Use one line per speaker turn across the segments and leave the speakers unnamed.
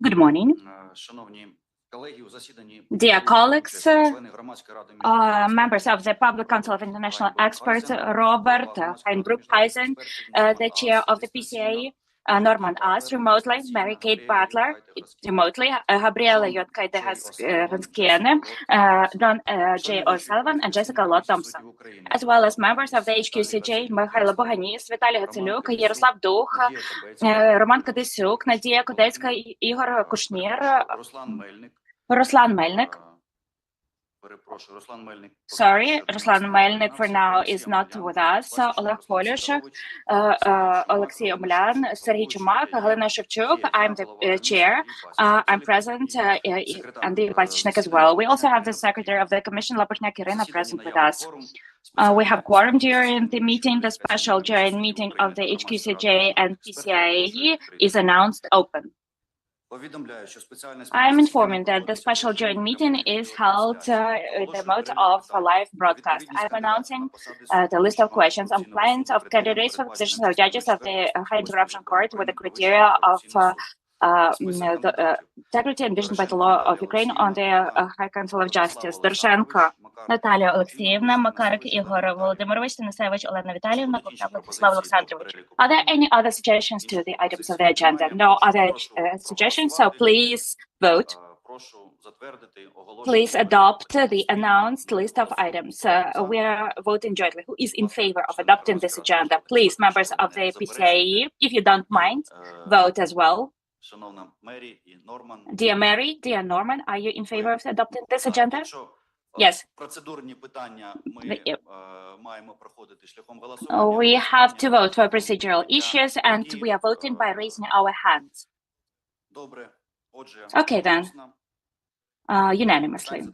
Good morning. Dear colleagues, members of the Public Council of International Experts, Robert Heinbruch-Heisen, the chair of the PCA, Norman As, remotely, Mary Kate Butler, remotely, Gabriela Yotkaide-Hanskiene, John J. O'Sullivan, and Jessica Lott Thompson, as well as members of the HQCJ, Михайло Боганіс, Віталій Гацелюк, Ярослав Дух, Роман Кадисюк, Надія Кудецька, Ігор Кушнір, Руслан Мельник. Sorry, Ruslan Melnik for now is not with us. Oleg Polyushek, Alexei Omlyan, Sergei Chumak, Galina Shevchuk. I'm the chair. I'm present, and the vice as well. We also have the secretary of the commission, Lapashnak Irina, present with us. We have quorum during the meeting. The special joint meeting of the HQCJ and PCIe is announced open. I am informing that the special joint meeting is held in the mode of a live broadcast. I'm announcing the list of questions on compliance of candidates for the positions of judges of the High Anti-Corruption Court with the criteria of the integrity envisioned by the law of Ukraine on the High Council of Justice. Doroshenko Nataliia Oleksiivna, Makarik Igor Volodymyrovich, Tanasevich Olena Vitalyevna, Vladislav Alexandrovich. Are there any other suggestions to the items of the agenda? No other suggestions, so please vote. Please adopt the announced list of items. We are voting jointly. Who is in favor of adopting this agenda? Please, members of the PCIe, if you don't mind, vote as well. Dear Mary, dear Norman, are you in favor of adopting this agenda? Yes. We have to vote for procedural issues, and we are voting by raising our hands. Okay, then. Unanimously.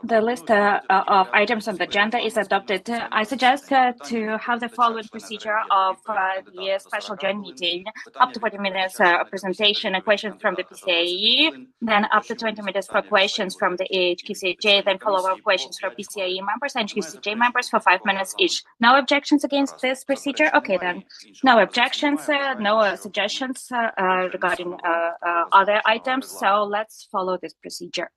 The list of items on the agenda is adopted. I suggest to have the following procedure of the special joint meeting: up to 40 minutes presentation and questions from the PCIe, then up to 20 minutes for questions from the HQCJ, then follow-up questions from PCIe members and HQCJ members for 5 minutes each. No objections against this procedure? Okay, then. No objections, no suggestions regarding other items, so let's follow this procedure.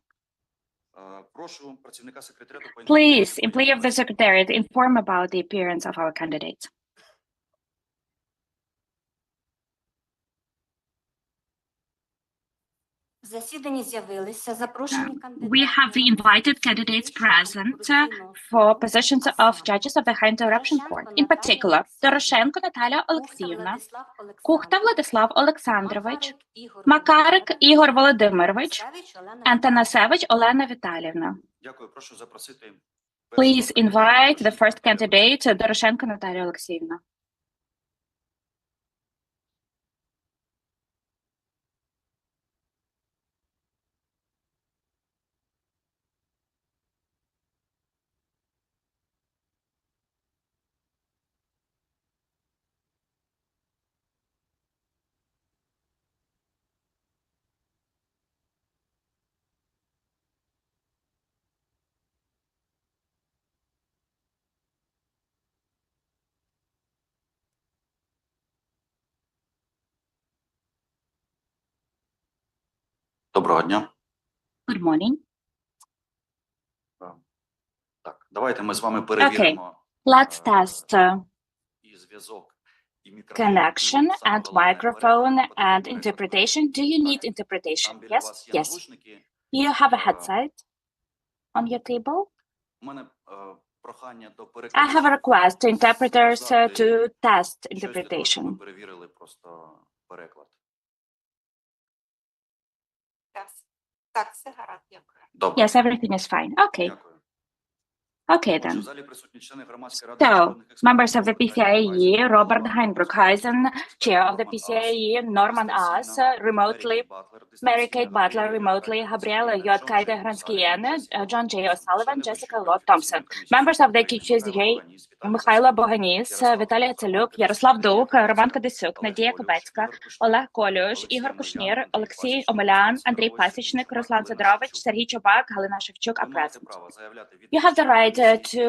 Please, employee of the Secretariat, inform about the appearance of our candidates. We have the invited candidates present for positions of judges of the High Anti-Corruption Court. In particular, Doroshenko Nataliia Oleksiivna, Kuchta Vladislav Alexandrovich, Makarik Igor Volodymyrovich, and Tanasevich Olena Vitalyevna. Please invite the first candidate, Doroshenko Nataliia Oleksiivna.
Доброго дня.
Good morning.
Так, давайте ми з вами перевіримо.
Let's test connection and microphone and interpretation. Do you need interpretation? Yes? Yes. You have a headset on your table? I have a request to interpreters to test interpretation. Yes, everything is fine. Okay. Okay, then. So, members of the PCIe, Robert Heinbruch-Heisen, chair of the PCIe, Norman As, remotely, Mary Kate Butler, remotely, Gabriela Yotkaide-Hanskiene, John J. O'Sullivan, Jessica Lott Thompson. Members of the HQCJ Михайло Боганіс, Віталій Цалюк, Ярослав Дук, Роман Кадисюк, Надія Кобецька, Олег Колюш, Ігор Кушнір, Олексій Омелян, Андрій Пасічник, Руслан Сидорович, Сергій Чубак, Галина Шевчук are present. You have the right to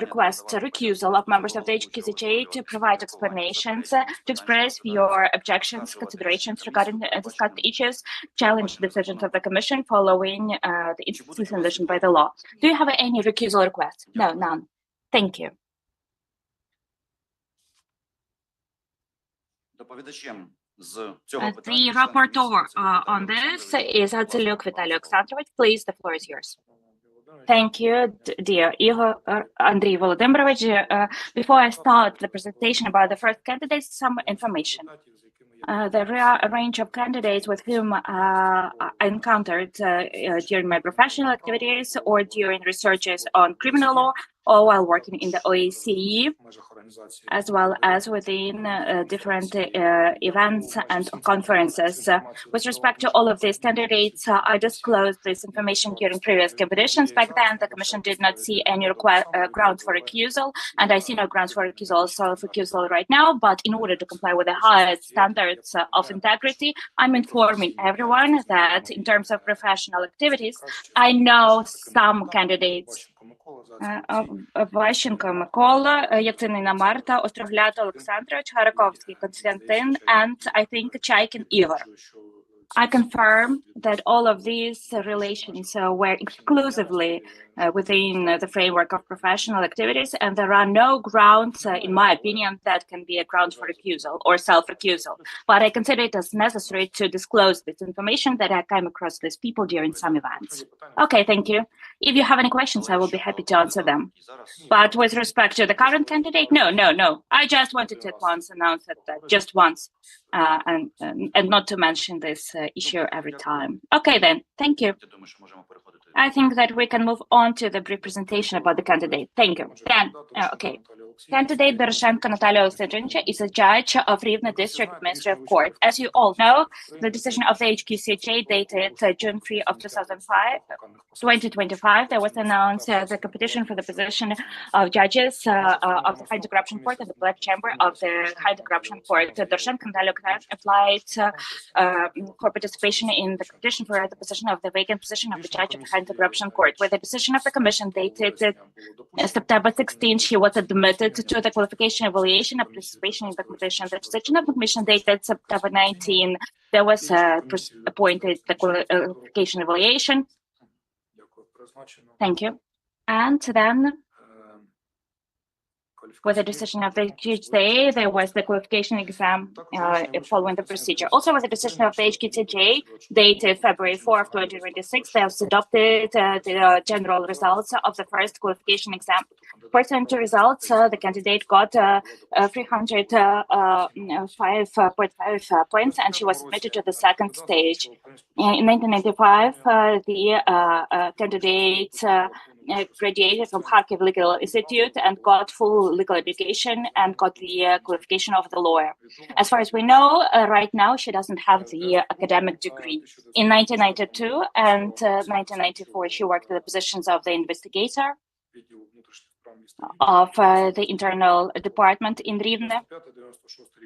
request recusal of members of the HQCJ to provide explanations, to express your objections, considerations regarding discussed issues, challenge decisions of the Commission following the instances envisioned by the law. Do you have any recusal requests? No, none. Thank you. The rapporteur on this is Hatzilyuk Vitaly Alexandrovich. Please, the floor is yours. Thank you, dear Igor Andrei Volodymyrovich. Before I start the presentation about the first candidates, some information. The range of candidates with whom I encountered during my professional activities or during researches on criminal law or while working in the OSCE, as well as within different events and conferences. With respect to all of these candidates, I disclosed this information during previous competitions. Back then, the Commission did not see any grounds for recusal, and I see no grounds for recusal right now. But in order to comply with the highest standards of integrity, I'm informing everyone that in terms of professional activities, I know some candidates. Ващенко Микола, Яцинина Марта, Островлята Олександрович, Хараковський Константин, and I think Chaikin Igor. I confirm that all of these relations were exclusively within the framework of professional activities, and there are no grounds, in my opinion, that can be a ground for recusal or self-recusal. But I consider it as necessary to disclose this information that I came across these people during some events. Okay, thank you. If you have any questions, I will be happy to answer them. But with respect to the current candidate, no. I just wanted to at once announce that just once, and not to mention this issue every time. Okay, then. Thank you. I think that we can move on to the brief presentation about the candidate. Thank you. Then, okay. Candidate Doroshenko Nataliia Oleksiivna is a judge of Rivne District Administrative Court. As you all know, the decision of the HQCJ dated June 3 of 2025, there was announced the competition for the position of judges of the High Anti-Corruption Court and the Black Chamber of the High Anti-Corruption Court. Doroshenko Nataliia Oleksiivna applied for participation in the competition for the position of the vacant position of the judge of the High Anti-Corruption Court. With the decision of the Commission dated September 16, she was admitted to the qualification evaluation of participation in the competition. The decision of the Commission dated September 19, there was appointed the qualification evaluation. Thank you. And then, with the decision of the HQCJ, there was the qualification exam following the procedure. Also, with the decision of the HQCJ, dated February 4 of 2026, they have adopted the general results of the first qualification exam. Pursuant to results, the candidate got 305.5 points, and she was admitted to the second stage. In 1995, the candidate graduated from Kharkiv Legal Institute and got full legal education and got the qualification of the lawyer. As far as we know, right now, she doesn't have the academic degree. In 1992 and 1994, she worked at the positions of the investigator of the internal department in Rivne.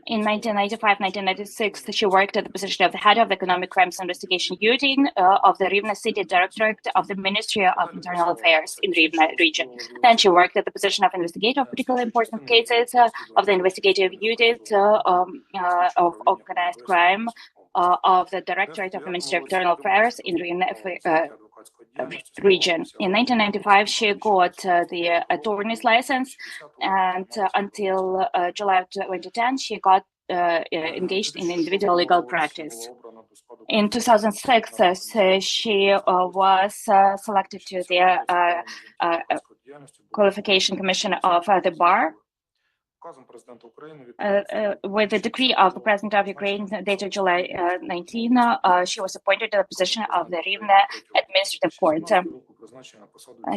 In 1995-1996, she worked at the position of the head of the Economic Crimes Investigation Unit of the Rivne City Directorate of the Ministry of Internal Affairs in Rivne region. Then she worked at the position of investigator of particularly important cases of the investigative unit of organized crime of the Directorate of the Ministry of Internal Affairs in Rivne region. In 1995, she got the attorney's license, and until July of 2010, she got engaged in individual legal practice. In 2006, she was selected to the qualification commission of the bar. With the decree of the President of Ukraine dated July 19, she was appointed to the position of the Rivne Administrative Court.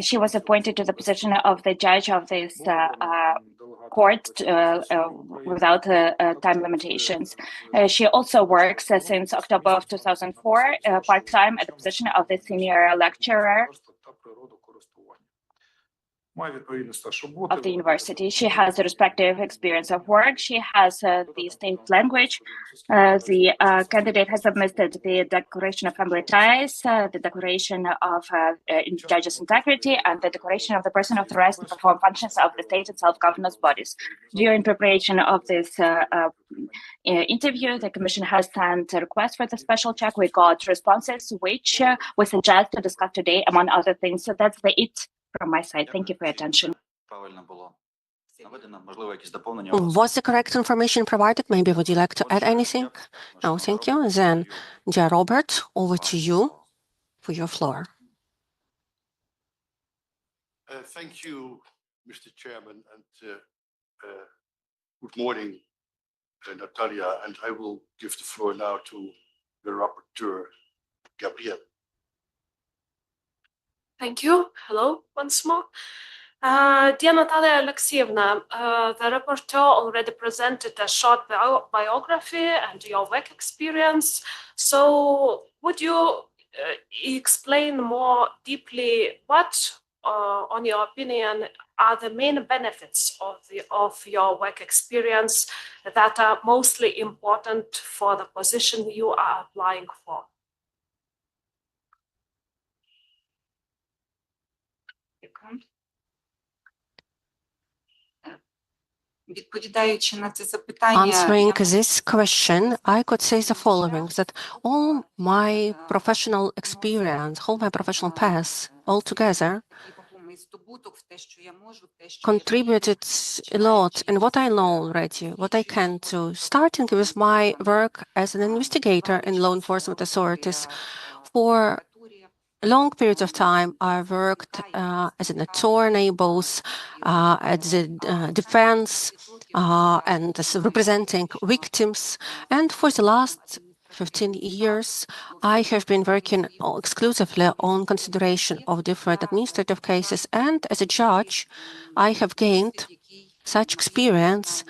She was appointed to the position of the judge of this court without time limitations. She also works since October of 2004 part-time at the position of the senior lecturer of the university. She has a respective experience of work. She has the state language. The candidate has submitted the Declaration of Family Ties, the Declaration of Judges' Integrity, and the Declaration of the person authorized to perform functions of the state and self-governance bodies. During preparation of this interview, the Commission has sent a request for the special check. We got responses, which we suggest to discuss today, among other things. So that's it from my side. Thank you for your attention.
Was the correct information provided? Maybe would you like to add anything? No, thank you. Then, dear Robert, over to you for your floor.
Thank you, Mr. Chairman, and good morning, Natalia. And I will give the floor now to the rapporteur, Gabrielle.
Thank you. Hello, once more. Dear Nataliia Oleksiivna, the rapporteur already presented a short biography and your work experience. So would you explain more deeply what, on your opinion, are the main benefits of your work experience that are mostly important for the position you are applying for?
Answering this question, I could say the following, that all my professional experience, all my professional paths altogether contributed a lot in what I know already, what I can do, starting with my work as an investigator in law enforcement authorities. For long periods of time, I worked as an attorney, both at the defense and as representing victims. And for the last 15 years, I have been working exclusively on consideration of different administrative cases. And as a judge, I have gained such experience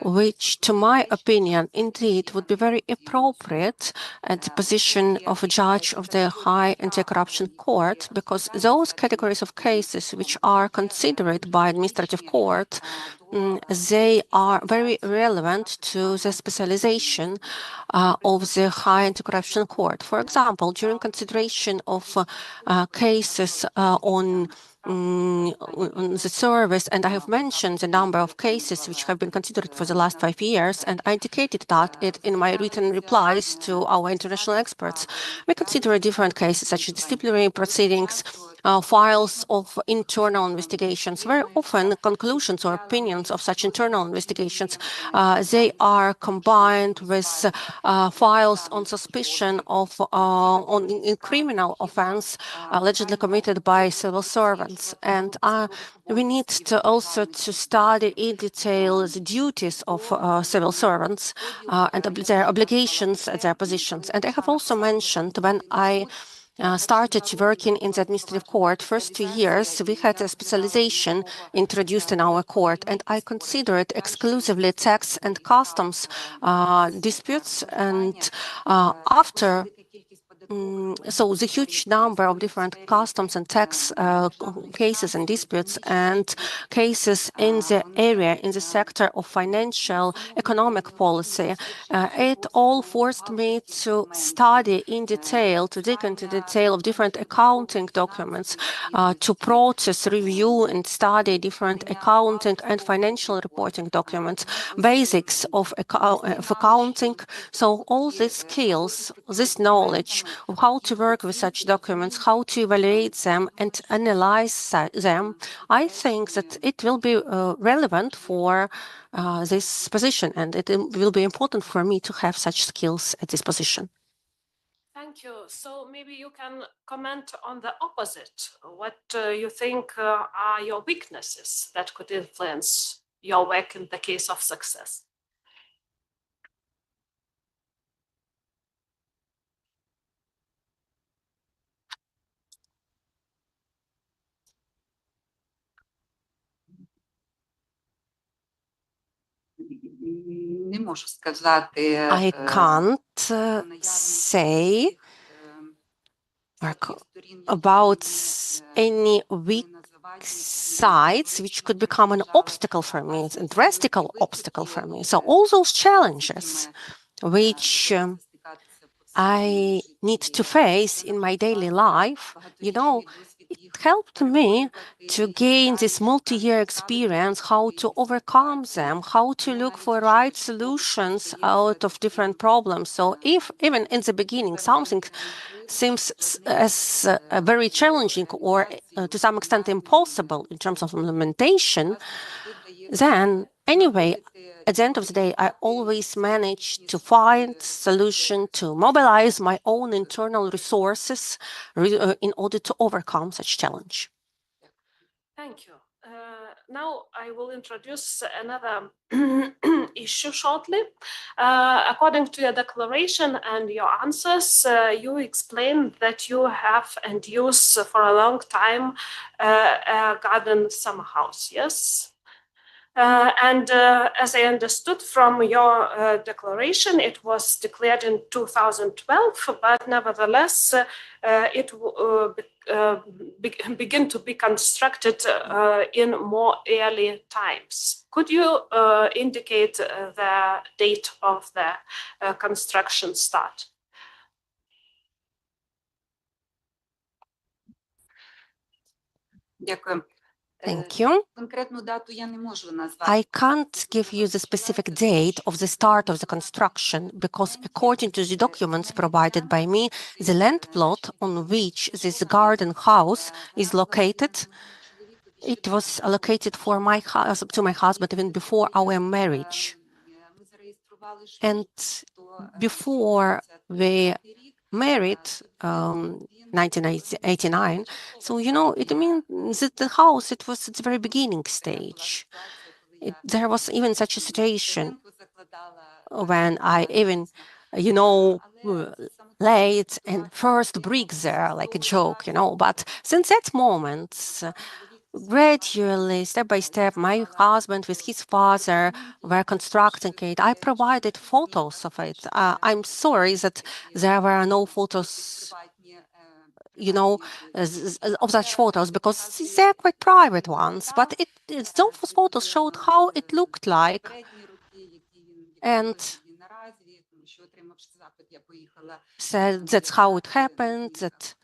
which, to my opinion, indeed would be very appropriate at the position of a judge of the High Anti-Corruption Court, because those categories of cases which are considered by administrative court, they are very relevant to the specialization of the High Anti-Corruption Court. For example, during consideration of cases on the service, and I have mentioned the number of cases which have been considered for the last 5 years, and I indicated that in my written replies to our international experts. We consider different cases such as disciplinary proceedings, files of internal investigations. Very often, conclusions or opinions of such internal investigations, they are combined with files on suspicion of in criminal offense allegedly committed by civil servants. And we need to also to study in detail the duties of civil servants and their obligations, their positions. And I have also mentioned when I started working in the administrative court, first 2 years, we had a specialization introduced in our court, and I considered exclusively tax and customs disputes. And after so the huge number of different customs and tax cases and disputes and cases in the area, in the sector of financial economic policy, it all forced me to study in detail, to dig into detail of different accounting documents, to process, review, and study different accounting and financial reporting documents, basics of accounting. So all these skills, this knowledge of how to work with such documents, how to evaluate them and analyze them, I think that it will be relevant for this position, and it will be important for me to have such skills at this position.
Thank you. So maybe you can comment on the opposite. What you think are your weaknesses that could influence your work in the case of success?
I can't say about any weak sites which could become an obstacle for me, a drastic obstacle for me. So all those challenges which I need to face in my daily life, it helped me to gain this multi-year experience, how to overcome them, how to look for right solutions out of different problems. So if even in the beginning something seems as very challenging or to some extent impossible in terms of implementation, then anyway, at the end of the day, I always manage to find solution to mobilize my own internal resources in order to overcome such challenge.
Thank you. Now I will introduce another issue shortly. According to your declaration and your answers, you explained that you have and use for a long time a garden summer house, yes? And as I understood from your declaration, it was declared in 2012, but nevertheless, it began to be constructed in more early times. Could you indicate the date of the construction start?
Thank you. I can't give you the specific date of the start of the construction because according to the documents provided by me, the land plot on which this garden house is located, it was allocated for to my husband even before our marriage. And before we married, 1989. So, it means that the house, it was at the very beginning stage. There was even such a situation when I even, laid and first bricks there, like a joke, But since that moment, gradually, step by step, my husband with his father were constructing it. I provided photos of it. I'm sorry that there were no photos, of such photos because they're quite private ones. But those photos showed how it looked like. And said that's how it happened. That,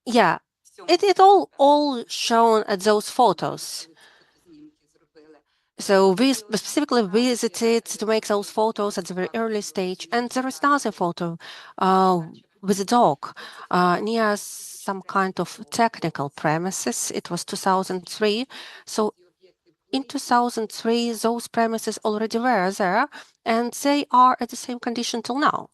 yeah. It all shown at those photos. So we specifically visited to make those photos at the very early stage. And there is another photo with a dog near some kind of technical premises. It was 2003. So in 2003, those premises already were there, and they are at the same condition till now.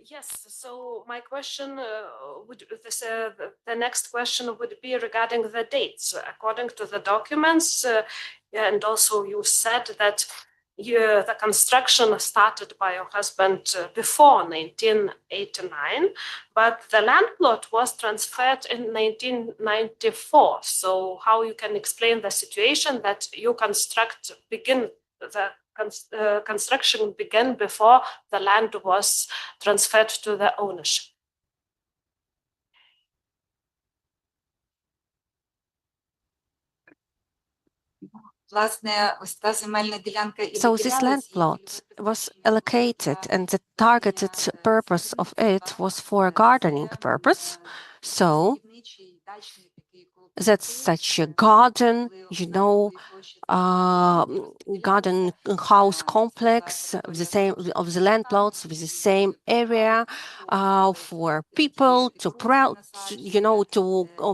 Yes, so my question the next question would be regarding the dates. According to the documents, and also you said that the construction started by your husband before 1989, but the land plot was transferred in 1994. So how you can explain the situation that you construction began before the land was transferred to the ownership?
So this land plot was allocated, and the targeted purpose of it was for gardening purpose. So that's such a garden, garden house complex of the land plots with the same area for people to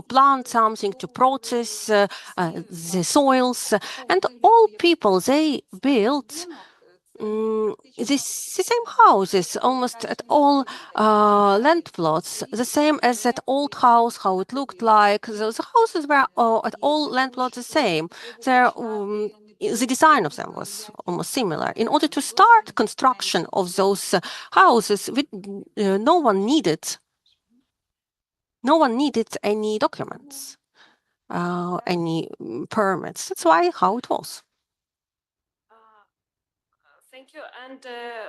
plant something, to process the soils, and all people they built the same houses almost at all land plots, the same as that old house, how it looked like. The houses were at all land plots the same. The design of them was almost similar. In order to start construction of those houses, no one needed any documents, any permits. That's how it was.
Thank you. And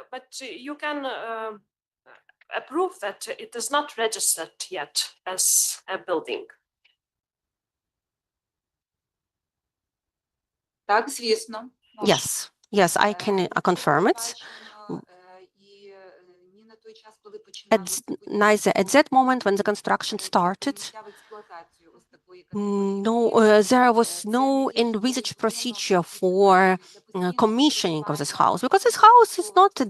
but you can a proof that it is not registered yet as a building.
Так, звісно.
Yes, yes, I can confirm it. Neither at that moment when the construction started, there was no envisaged procedure for commissioning of this house, because this house is not a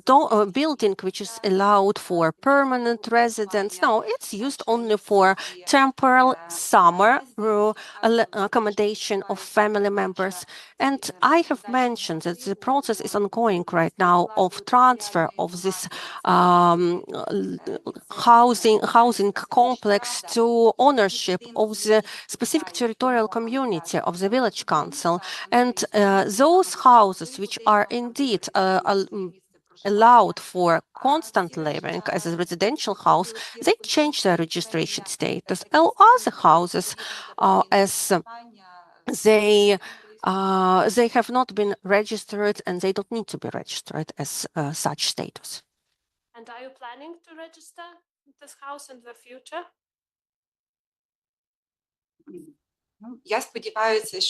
building which is allowed for permanent residents. No, it's used only for temporal summer accommodation of family members. And I have mentioned that the process is ongoing right now of transfer of this housing complex to ownership of the specific territorial community of the village council. And those houses which are indeed allowed for constant living as a residential house, they change their registration status. All other houses, as they have not been registered and they don't need to be registered as such status.
And are you planning to register this house in the future?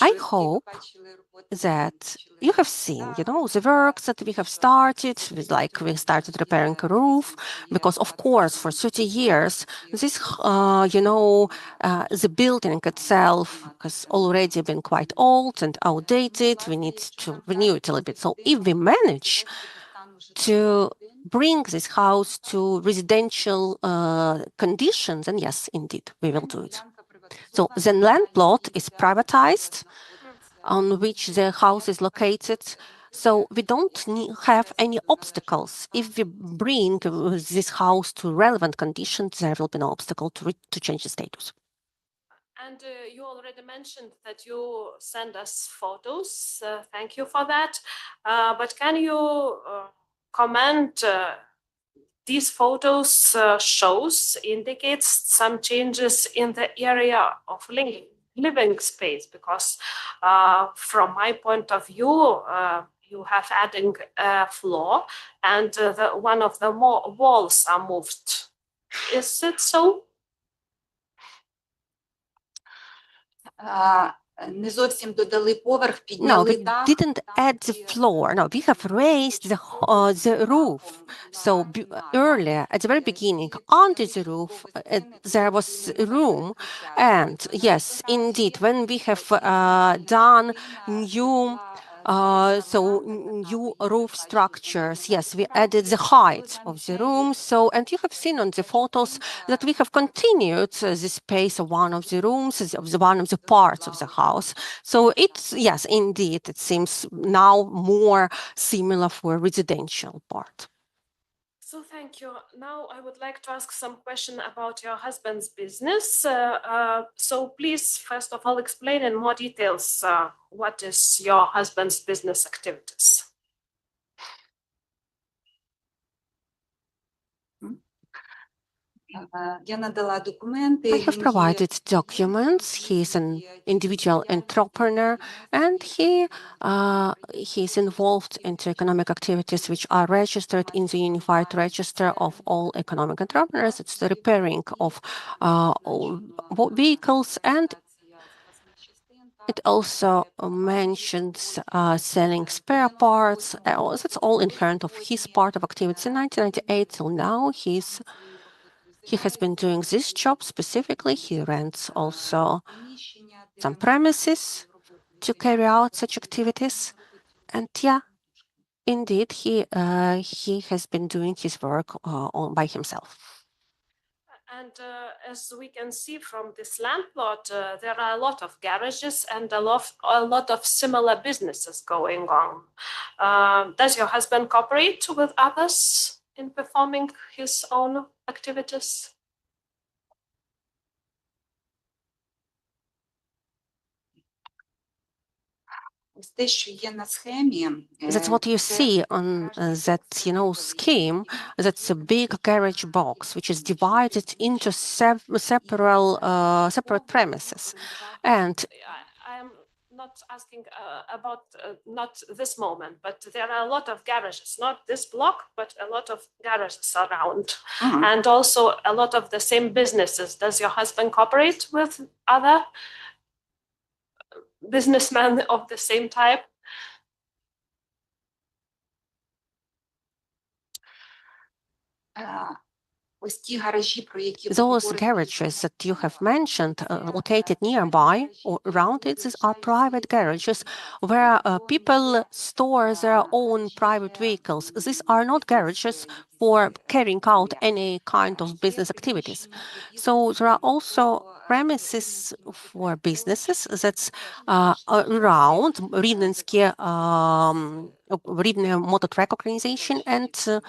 I hope that you have seen, the works that we have started, we started repairing a roof, because of course for 30 years, this, the building itself has already been quite old and outdated. We need to renew it a little bit. So if we manage to bring this house to residential conditions, and yes, indeed, we will do it. So the land plot is privatized on which the house is located. So we don't have any obstacles. If we bring this house to relevant conditions, there will be no obstacle to change the status.
And you already mentioned that you send us photos. Thank you for that. But can you comment these photos indicates some changes in the area of living space, because from my point of view, you have adding a floor and one of the walls are moved. Is it so?
No, we didn't add the floor. No, we have raised the roof. So earlier, at the very beginning, under the roof, there was room. And yes, indeed, when we have done new roof structures, yes, we added the height of the room. So, and you have seen on the photos that we have continued the space of one of the rooms, of one of the parts of the house. So it's, yes, indeed, it seems now more similar for residential part.
So thank you. Now I would like to ask some question about your husband's business. So please, first of all, explain in more details what is your husband's business activities.
I have provided documents. He is an individual entrepreneur, and he is involved into economic activities which are registered in the Unified Register of all economic entrepreneurs. It's the repairing of vehicles, and it also mentions selling spare parts. That's all inherent of his part of activity. In 1998 till now, he has been doing this job specifically. He rents also some premises to carry out such activities. And yeah, indeed, he has been doing his work by himself.
And as we can see from this land plot, there are a lot of garages and a lot of similar businesses going on. Does your husband cooperate with others in performing his own activities?
That's what you see on that scheme. That's a big garage box which is divided into separate premises. And
I'm not asking about not this moment, but there are a lot of garages, not this block, but a lot of garages around, and also a lot of the same businesses. Does your husband cooperate with other businessmen of the same type?
Those garages that you have mentioned, located nearby or around it, these are private garages where people store their own private vehicles. These are not garages for carrying out any kind of business activities. So there are also premises for businesses that's around Rivnensky Motor Track Organization and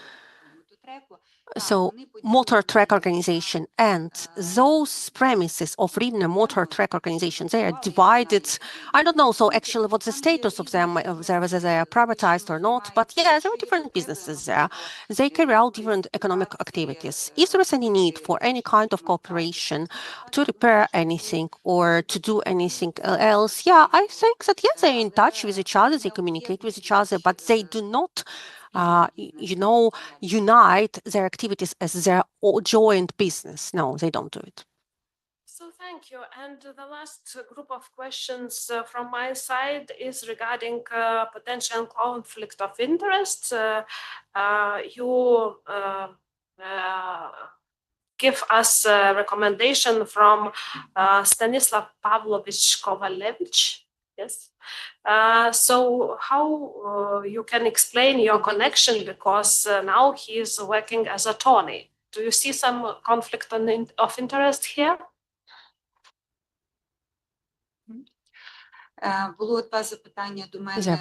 Motor Track Organization, and those premises of Rivne Motor Track Organization, they are divided. I don't know, so actually what's the status of them, whether they are privatized or not, but yeah, there are different businesses there. They carry out different economic activities. If there is any need for any kind of cooperation to repair anything or to do anything else, yeah, I think that, yes, they're in touch with each other, they communicate with each other, but they do not unite their activities as their joint business. No, they don't do it.
So thank you. And the last group of questions from my side is regarding potential conflict of interest. You give us a recommendation from Stanislav Pavlovich Kovalevich. Yes. So how you can explain your connection, because now he is working as an attorney. Do you see some conflict of interest here?
There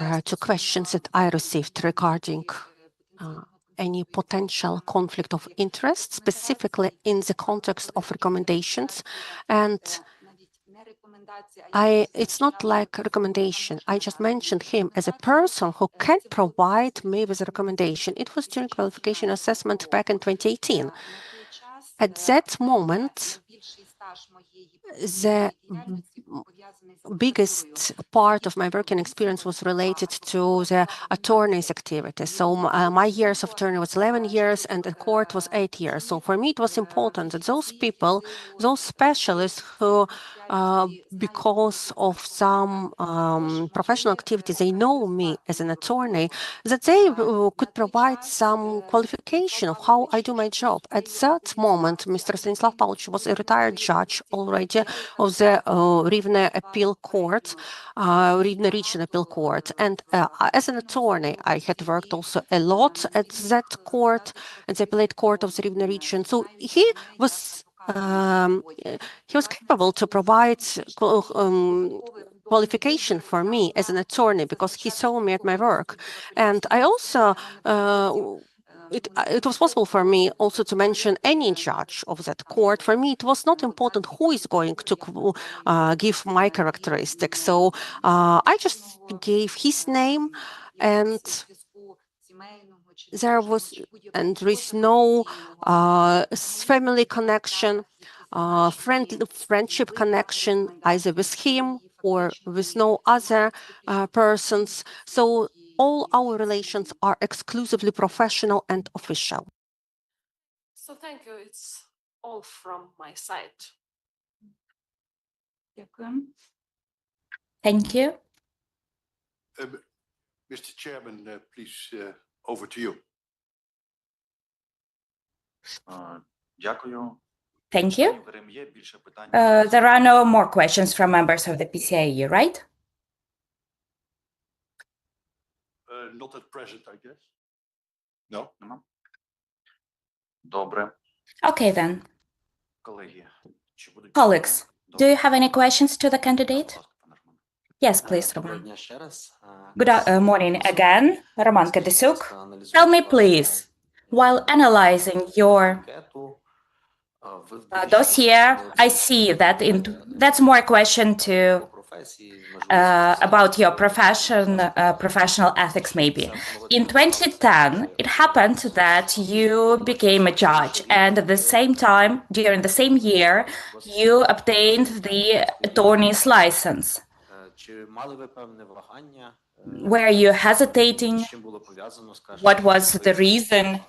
were two questions that I received regarding any potential conflict of interest, specifically in the context of recommendations. And it's not like a recommendation. I just mentioned him as a person who can provide me with a recommendation. It was during qualification assessment back in 2018. At that moment, the biggest part of my working experience was related to the attorney's activity. So my years of attorney was 11 years and the court was 8 years. So for me, it was important that those people, those specialists who, because of some professional activities, they know me as an attorney, that they could provide some qualification of how I do my job. At that moment, Mr. Stanislav Pavlovich was a retired judge already of the Rivne Appeal Court, Rivne Regional Appeal Court. And as an attorney, I had worked also a lot at that court, at the appellate court of the Rivne region. So he was capable to provide qualification for me as an attorney because he saw me at my work. And I also it was possible for me also to mention any judge of that court. For me, it was not important who is going to give my characteristics. So I just gave his name, and there is no family connection, friendship connection either with him or with no other persons. So all our relations are exclusively professional and official.
So thank you. It's all from my side.
Thank you.
Mr. Chairman, please, over to you.
Дякую.
Thank you. There are no more questions from members of the PCIe, right?
Not at present, I guess. No?
Добре.
Okay, then.
Колеги,
Colleagues, do you have any questions to the candidate? Yes, please, Roman. Good morning again, Roman Kadisuk. Tell me, please, while analyzing your dossier, I see that that's more a question to about your professional ethics, maybe. In 2010, it happened that you became a judge, and at the same time, during the same year, you obtained the attorney's license. Were you hesitating? What was the reason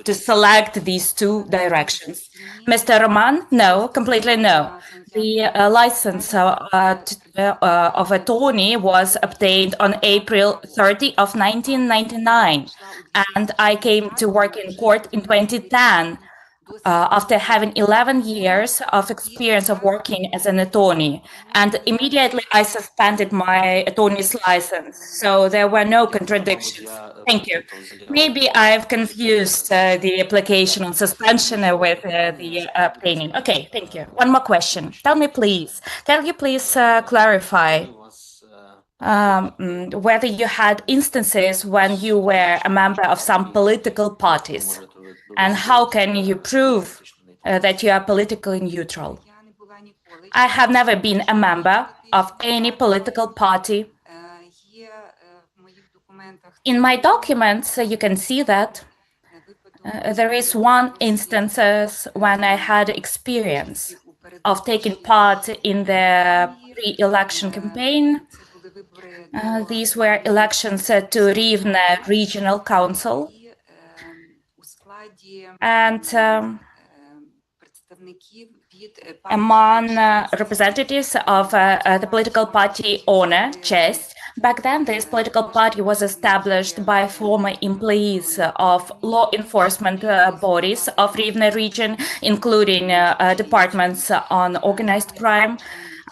to select these two directions? Mr. Roman? No, completely no. The license of attorney was obtained on April 30 of 1999, and I came to work in court in 2010. After having 11 years of experience of working as an attorney, and immediately I suspended my attorney's license. So there were no contradictions. Thank you. Maybe I've confused the application on suspension with the obtaining. Okay, thank you. One more question. Tell me, please, can you please clarify whether you had instances when you were a member of some political parties? And how can you prove that you are politically neutral? I have never been a member of any political party. In my documents, you can see that there is one instance when I had experience of taking part in the pre-election campaign. These were elections to Rivne Regional Council. And among representatives of the political party owner, Chest. Back then, this political party was established by former employees of law enforcement bodies of Rivne region, including departments on organized crime.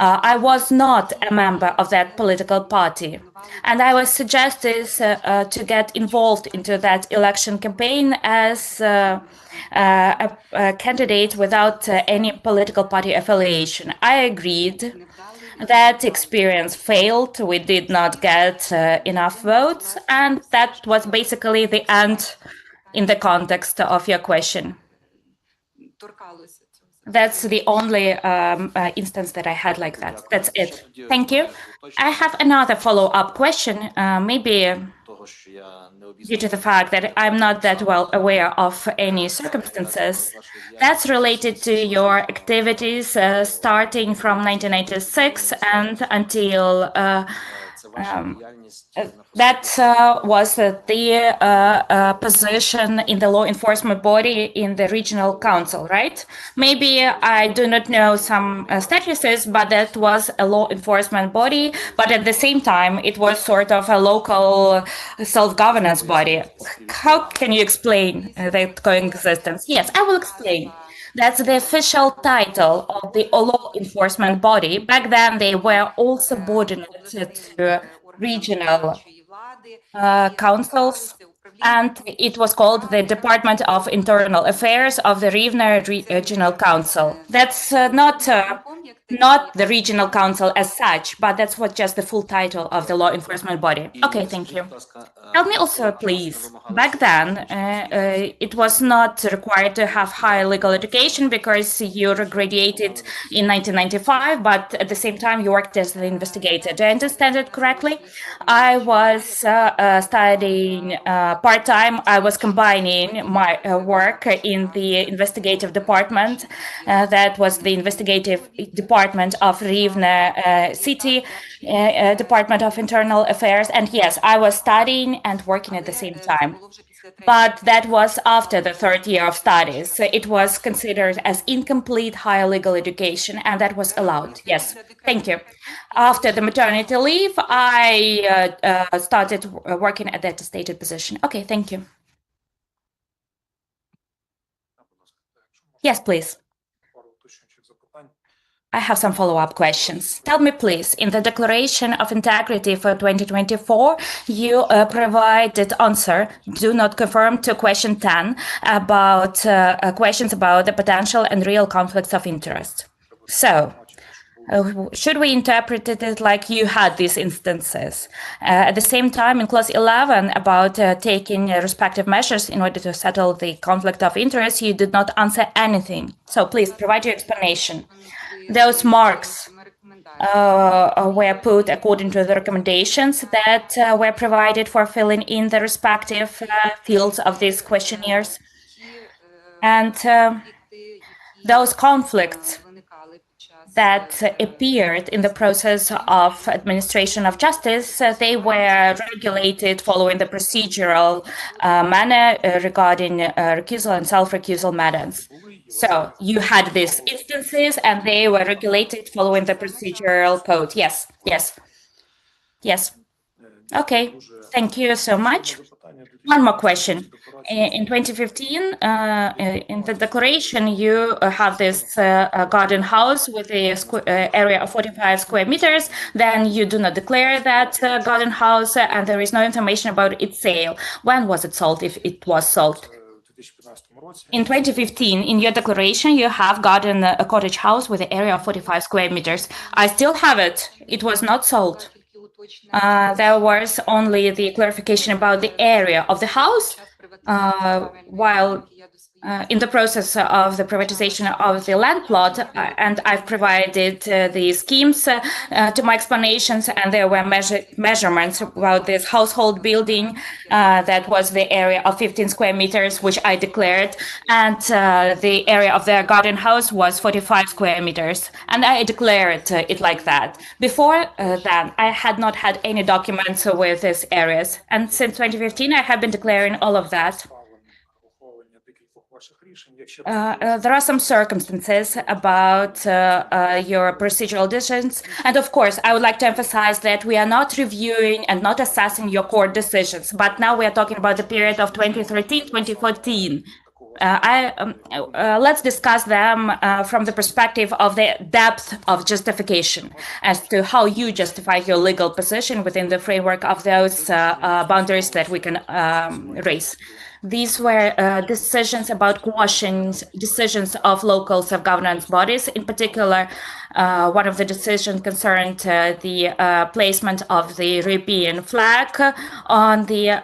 I was not a member of that political party, and I was suggested to get involved into that election campaign as a candidate without any political party affiliation. I agreed. That experience failed. We did not get enough votes, and that was basically the end in the context of your question. That's the only instance that I had like that. That's it. Thank you. I have another follow-up question, maybe due to the fact that I'm not that well aware of any circumstances. That's related to your activities starting from 1996 and until that was the position in the law enforcement body in the regional council, right? Maybe I do not know some statuses, but that was a law enforcement body, but at the same time, it was sort of a local self-governance body. How can you explain that coexistence? Yes, I will explain. That's the official title of the law enforcement body. Back then, they were all subordinated to regional councils, and it was called the Department of Internal Affairs of the Rivne Regional Council. That's not the regional council as such, but that's what just the full title of the law enforcement body. Okay, thank you. Tell me also, please, back then, it was not required to have higher legal education because you graduated in 1995, but at the same time, you worked as an investigator. Do I understand it correctly? I was studying part-time. I was combining my work in the investigative department. That was the investigative department of Rivne city, Department of Internal Affairs. And yes, I was studying and working at the same time. But that was after the third year of studies. It was considered as incomplete higher legal education, and that was allowed. Yes, thank you. After the maternity leave, I started working at that stated position. Okay, thank you. Yes, please. I have some follow-up questions. Tell me, please, in the Declaration of Integrity for 2024, you provided answer, do not confirm, to question 10 about questions about the potential and real conflicts of interest. So, should we interpret it like you had these instances? At the same time, in clause 11, about taking respective measures in order to settle the conflict of interest, you did not answer anything. So please provide your explanation. Those marks were put according to the recommendations that were provided for filling in the respective fields of these questionnaires. And those conflicts that appeared in the process of administration of justice, they were regulated following the procedural manner regarding recusal and self-recusal matters. So you had these instances and they were regulated following the procedural code. Yes, yes, yes. Okay, thank you so much. One more question. In 2015, in the declaration, you have this garden house with a area of 45 square meters. Then you do not declare that garden house, and there is no information about its sale. When was it sold, if it was sold? In 2015, in your declaration, you have garden a cottage house with an area of 45 square meters. I still have it. It was not sold. There was only the clarification about the area of the house, while in the process of the privatization of the land plot, and I've provided the schemes to my explanations, and there were measurements about this household building that was the area of 15 square meters, which I declared, and the area of the garden house was 45 square meters, and I declared it like that. Before that, I had not had any documents with these areas, and since 2015, I have been declaring all of that. There are some circumstances about your procedural decisions. And of course, I would like to emphasize that we are not reviewing and not assessing your court decisions. But now we are talking about the period of 2013-2014. Let's discuss them from the perspective of the depth of justification as to how you justify your legal position within the framework of those boundaries that we can raise. These were decisions about quashing decisions of local self-governance bodies. In particular, one of the decisions concerned the placement of the European flag on the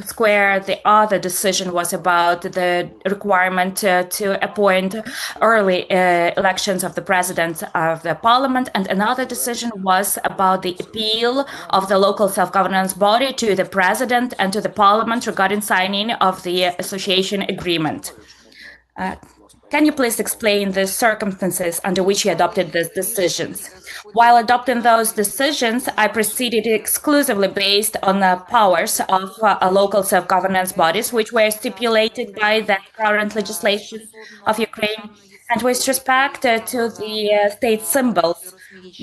square. The other decision was about the requirement to appoint early elections of the president of the parliament. And another decision was about the appeal of the local self-governance body to the president and to the parliament regarding signing of the association agreement. Can you please explain the circumstances under which you adopted these decisions? While adopting those decisions, I proceeded exclusively based on the powers of local self-governance bodies, which were stipulated by the current legislation of Ukraine, and with respect to the state symbols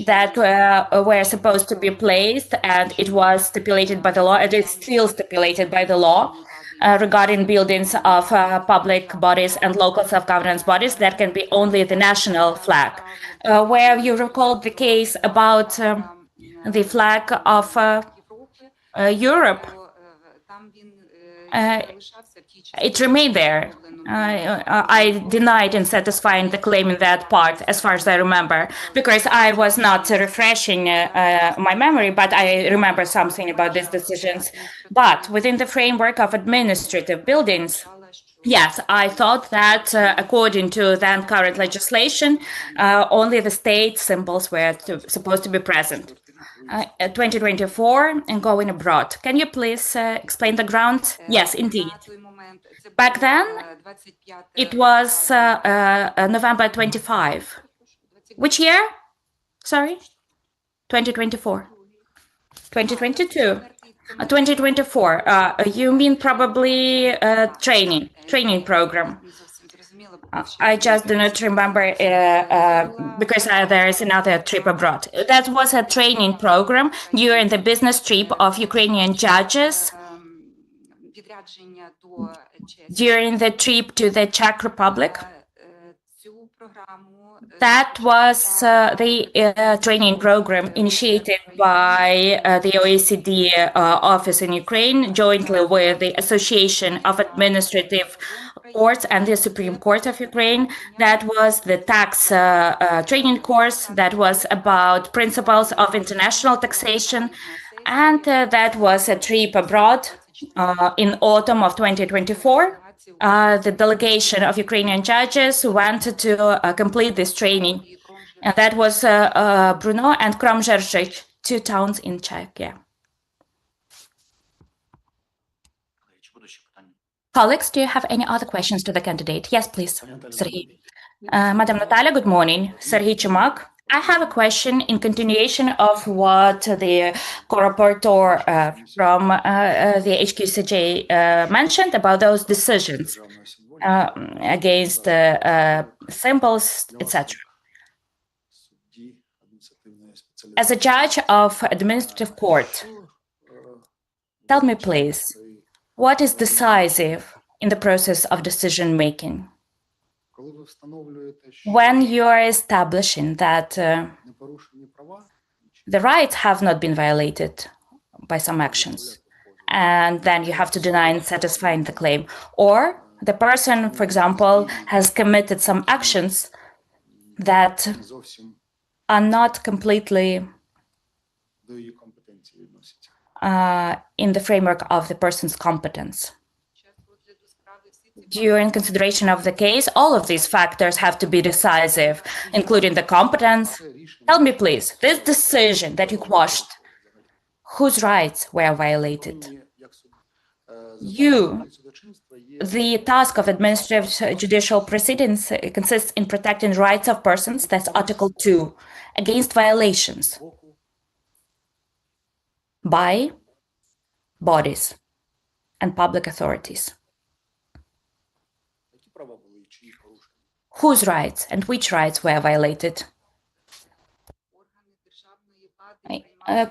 that were supposed to be placed, and it was stipulated by the law, it is still stipulated by the law, regarding buildings of public bodies and local self-governance bodies, that can be only the national flag. Where you recalled the case about the flag of Europe, it remained there. I denied in satisfying the claim in that part, as far as I remember, because I was not refreshing my memory, but I remember something about these decisions. But within the framework of administrative buildings, yes, I thought that according to then current legislation, only the state symbols were supposed to be present. 2024 and going abroad. Can you please explain the ground? Yes, indeed. Back then, it was November 25. Which year? Sorry? 2024. 2022. 2024. You mean probably training program. I just do not remember because there is another trip abroad. That was a training program during the business trip of Ukrainian judges during the trip to the Czech Republic. That was the training program initiated by the OECD office in Ukraine, jointly with the Association of Administrative Courts and the Supreme Court of Ukraine. That was the tax training course that was about principles of international taxation. And that was a trip abroad in autumn of 2024. The delegation of Ukrainian judges went to complete this training. And that was Brno and Kromzherzhich, 2 towns in Czechia. Colleagues, do you have any other questions to the candidate? Yes, please. Sergey. Madam Natalia, good morning. Serhiy Chumak. I have a question in continuation of what the co-rapporteur from the HQCJ mentioned about those decisions against symbols, etc. As a judge of administrative court, tell me please, what is decisive in the process of decision-making? When you are establishing that the rights have not been violated by some actions, and then you have to deny and satisfy the claim, or the person, for example, has committed some actions that are not completely in the framework of the person's competence. During consideration of the case, all of these factors have to be decisive, including the competence. Tell me, please, this decision that you quashed, whose rights were violated? The task of administrative judicial proceedings consists in protecting rights of persons, that's Article 2, against violations by bodies and public authorities. Whose rights and which rights were violated?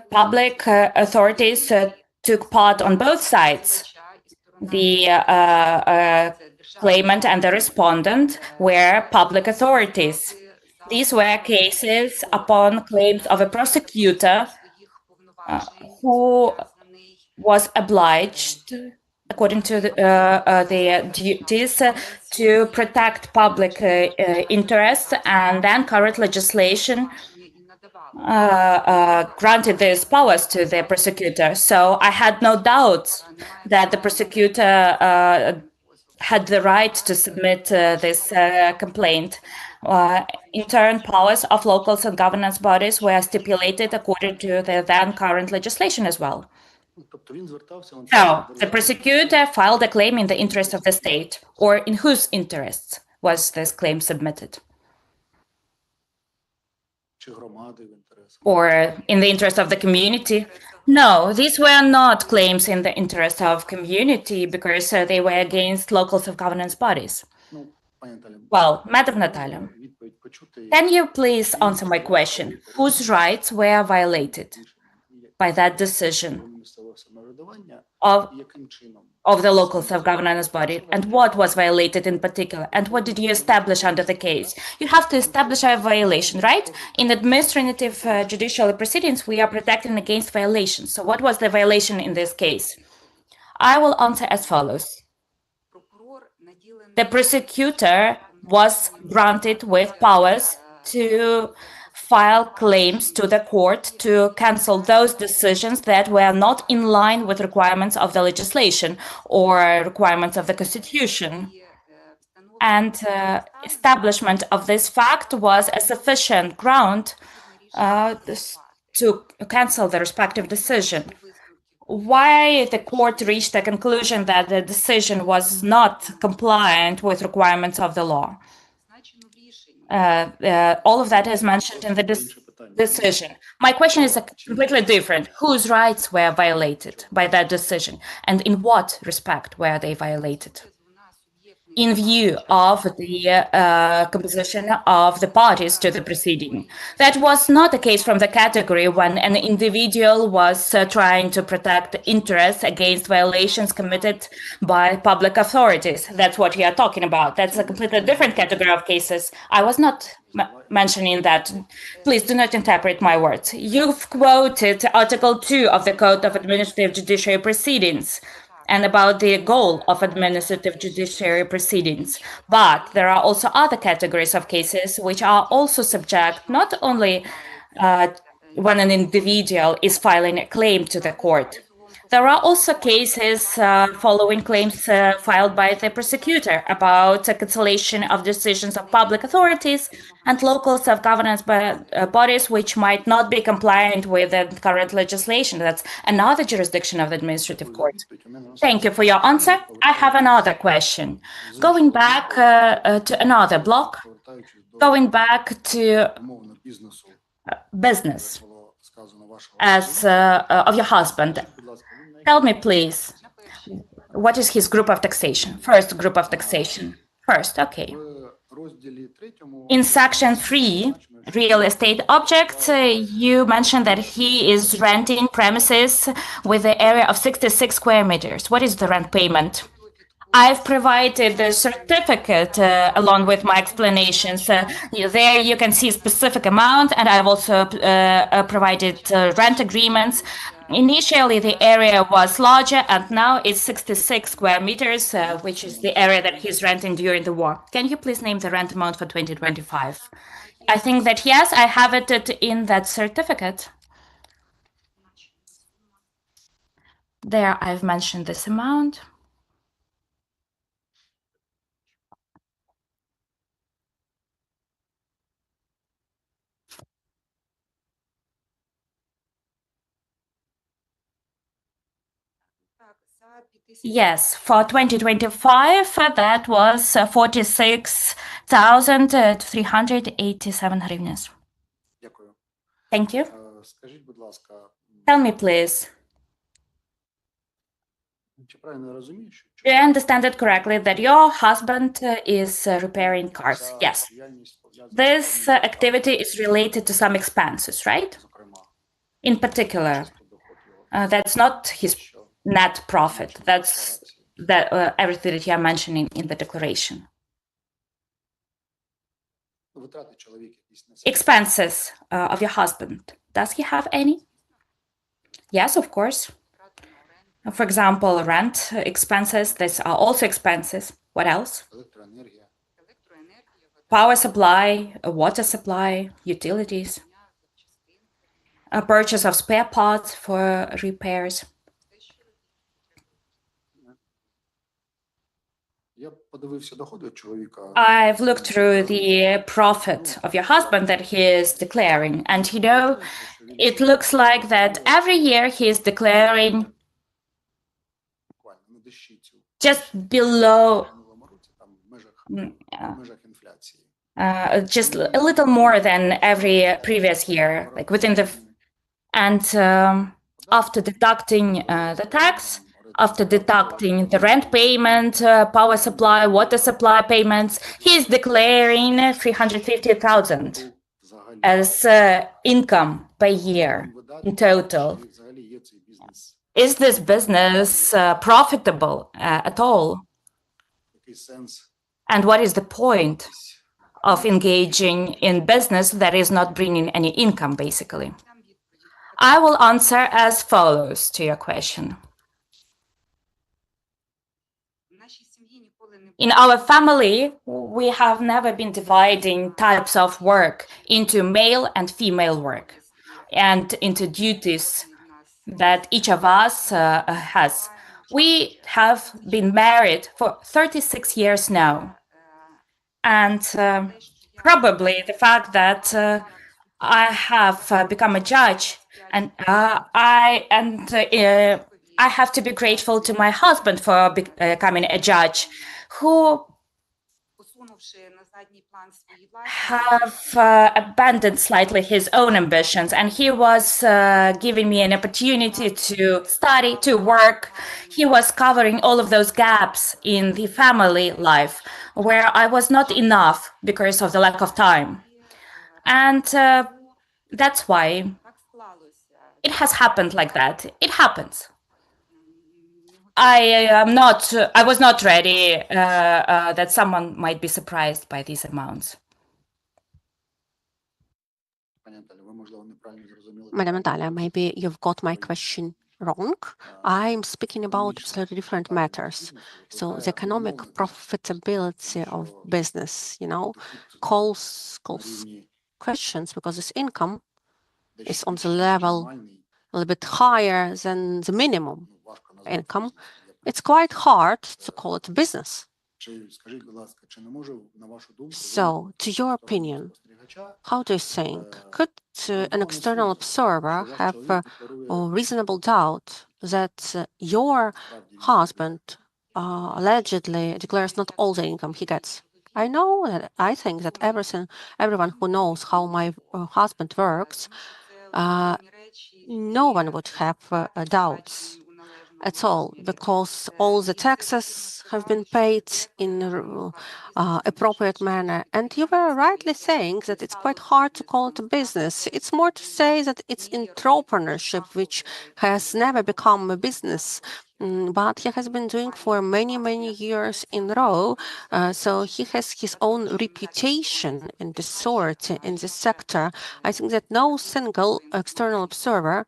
Public authorities took part on both sides. The claimant and the respondent were public authorities. These were cases upon claims of a prosecutor who was obliged, according to their duties, to protect public interests, and then current legislation granted these powers to the prosecutor. So I had no doubt that the prosecutor had the right to submit this complaint. In turn, powers of local and governance bodies were stipulated according to the then current legislation as well. So, the prosecutor filed a claim in the interest of the state, or in whose interests was this claim submitted? Or in the interest of the community? No, these were not claims in the interest of community because they were against local self-governance bodies. Well, Madam Natalia, can you please answer my question? Whose rights were violated by that decision of the local self-governance body, and what was violated in particular, and what did you establish under the case? You have to establish a violation, right? In administrative judicial proceedings, we are protecting against violations. So what was the violation in this case? I will answer as follows. The prosecutor was granted with powers to file claims to the court to cancel those decisions that were not in line with requirements of the legislation or requirements of the Constitution. And establishment of this fact was a sufficient ground to cancel the respective decision. Why the court reached the conclusion that the decision was not compliant with requirements of the law? All of that is mentioned in the decision. My question is completely different. Whose rights were violated by that decision, and in what respect were they violated? In view of the composition of the parties to the proceeding. That was not the case from the category when an individual was trying to protect interests against violations committed by public authorities. That's what we are talking about. That's a completely different category of cases. I was not mentioning that. Please do not interpret my words. You've quoted Article 2 of the Code of Administrative Judiciary Proceedings and about the goal of administrative judiciary proceedings. But there are also other categories of cases which are also subject not only when an individual is filing a claim to the court. There are also cases following claims filed by the prosecutor about cancellation of decisions of public authorities and local self-governance bodies which might not be compliant with the current legislation. That's another jurisdiction of the administrative court. Thank you for your answer. I have another question. Going back to another block, going back to
умовно бізнесу,
business
як було сказано вашого
as of your husband.
будь ласка, він на
Tell me, please, what is his group of taxation? First group of taxation. First, okay.
в розділі 3
In section 3, real estate objects, you mentioned that he is renting premises with the area of 66 square meters. What is the rent payment? I've provided the certificate along with my explanations. There you can see specific amount, and I've also provided rent agreements. Initially, the area was larger, and now it's 66 square meters, which is the area that he's renting during the war. Can you please name the rent amount for 2025? I think that, yes, I have it in that certificate. There, I've mentioned this amount. Yes, for 2025, that was 46,387 hryvnias.
Дякую.
Thank you.
Скажіть, будь ласка,
Tell me, please,
чи правильно я розумію, що
do I understand it correctly that your husband is repairing cars?
ця
Yes.
діяльність пов'язана
This
з певними
activity is related to some expenses, right?
зокрема,
In particular,
чисто доход його,
that's not his
що
net profit. That's
декларації.
everything that you are mentioning in the declaration.
Витрати чоловік якісь несе.
Expenses of your husband. Does he have any? Yes, of course. For example, rent expenses. These are also expenses. What else?
Електроенергія,
Power supply, water supply, utilities, a purchase of spare parts for repairs.
я подивився доходи чоловіка.
I've looked through the profit of your husband that he is declaring, and you know, it looks like that every year he is declaring
Буквально на дещицю.
just below,
В минулому році там в межах інфляції.
just a little more than every previous year, like within the, and after deducting the tax, after deducting the rent payment, power supply, water supply payments, he is declaring 350,000
Взагалі,
as income per year in total.
чи взагалі є цей бізнес,
Is this business profitable at all?
який сенс
And what is the point of engaging in business that is not bringing any income, basically? I will answer as follows to your question. In our family, we have never been dividing types of work into male and female work and into duties that each of us has. We have been married for 36 years now. And probably the fact that I have become a judge, and I have to be grateful to my husband for becoming a judge, who have abandoned slightly his own ambitions, and he was giving me an opportunity to study, to work. He was covering all of those gaps in the family life where I was not enough because of the lack of time. And that's why it has happened like that. It happens. I was not ready that someone might be surprised by these amounts.
Пані Наталя, ви, можливо, неправильно зрозуміли.
Madam Natalia, maybe you've got my question wrong. I'm speaking about absolutely different matters. So the economic profitability of business, you know, calls questions because this income is on the level a little bit higher than the minimum income. It's quite hard to call it a business.
Скажіть, будь ласка, чи не може, на вашу думку,
So, to your opinion, how do you think? Could an external observer have a reasonable doubt that your husband allegedly declares not all the income he gets? I know that I think that everyone who knows how my husband works, no one would have doubts at all, because all the taxes have been paid in appropriate manner. And you were rightly saying that it's quite hard to call it a business. It's more to say that it's entrepreneurship, which has never become a business. But he has been doing for many, many years in a row. So he has his own reputation in this sort, in this sector. I think that no single external observer